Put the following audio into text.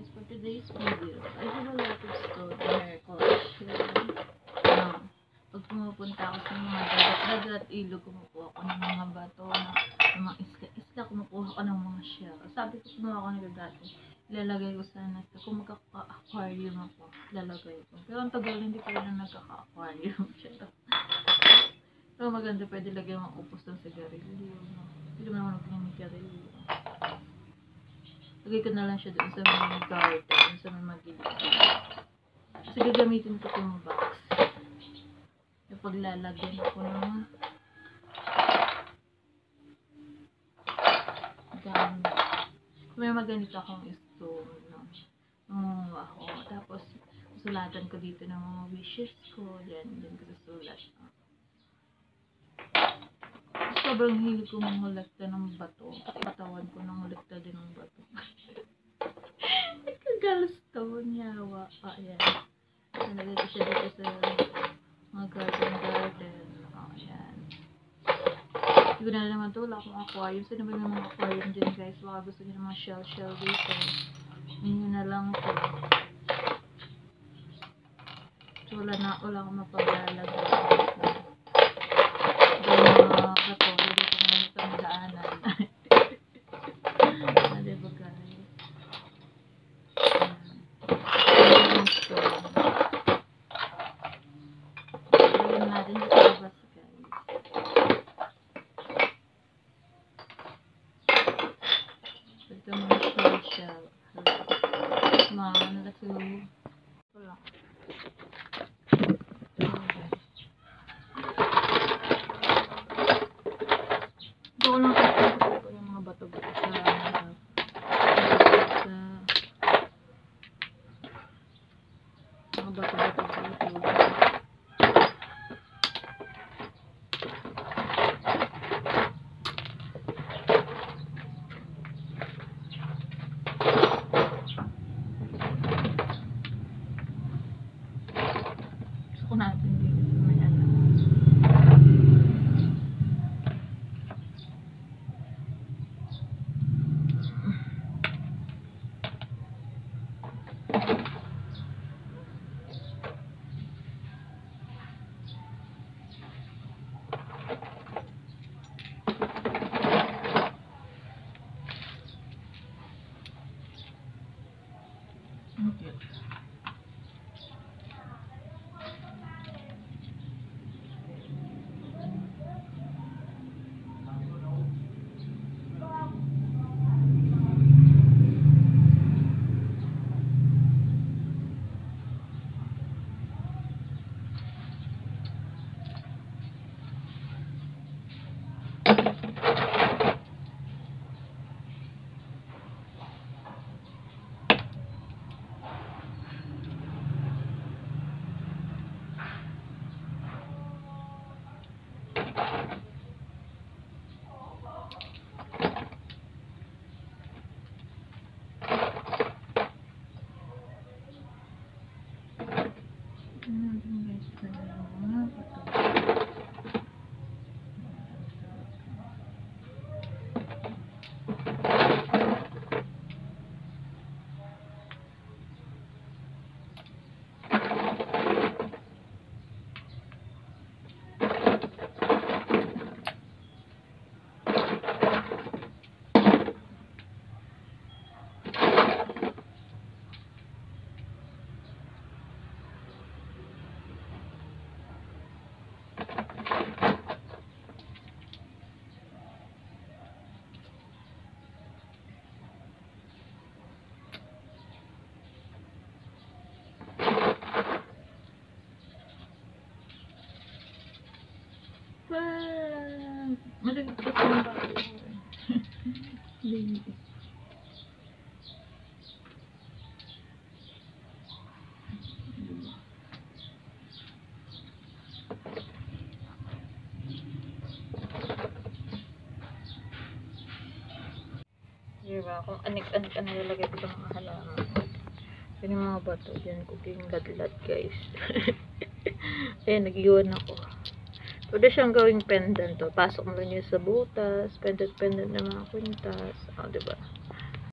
guys, for today's video, I have a lot of stored hair collection. Pag pumupunta ako sa mga dagat-dagat, ilog, kumukuha ako ng mga bato, ng mga isla, kumukuha ako ng mga shell. Sabi ko, kumuha ako nito dati. Ilalagay ko sana, kung magkaka-aquarium ako, ilalagay ko. Pero ang tagal, hindi pa rin nagkaka-aquarium siya. Pero maganda, pwede lagay mga upos ng sigarilyo. Hindi naman ako ng sigarilyo. Lagay ko na lang siya doon sa may garden, sa may magilid. Kasi gagamitin ko itong box. Yung paglalagyan ako ng gamit. Kung may maganito akong stone, no? Ako. Tapos, sulatan ko dito ng mga wishes ko. Yan ko susulat. Sobrang hilig ko mangolekta ng bato. Katawan ko nangolekta din ng bato. Kagalastawan yawa. Ayan. Nalagay ko siya dito sa mga garden. Ayan. Hindi ko na naman ito. Wala akong aquarium. Saan naman yung mga aquarium dyan, guys? Baka gusto nyo ng mga shell dito. Yun na lang ito. So, wala akong mapaglalagay. Natin dito sa may ano. Okay. Madagdag ko ng bago. Baby. Diba? Kung anik-anik ang nilalagay ko ng mga halaman. Yan yung mga bato dyan. Cooking ladlad, guys. Ayan, nag-iwan ako. Pwede siyang gawing pendant to. Pasok mo lang yun sa butas. Pendant na mga kwintas. Diba?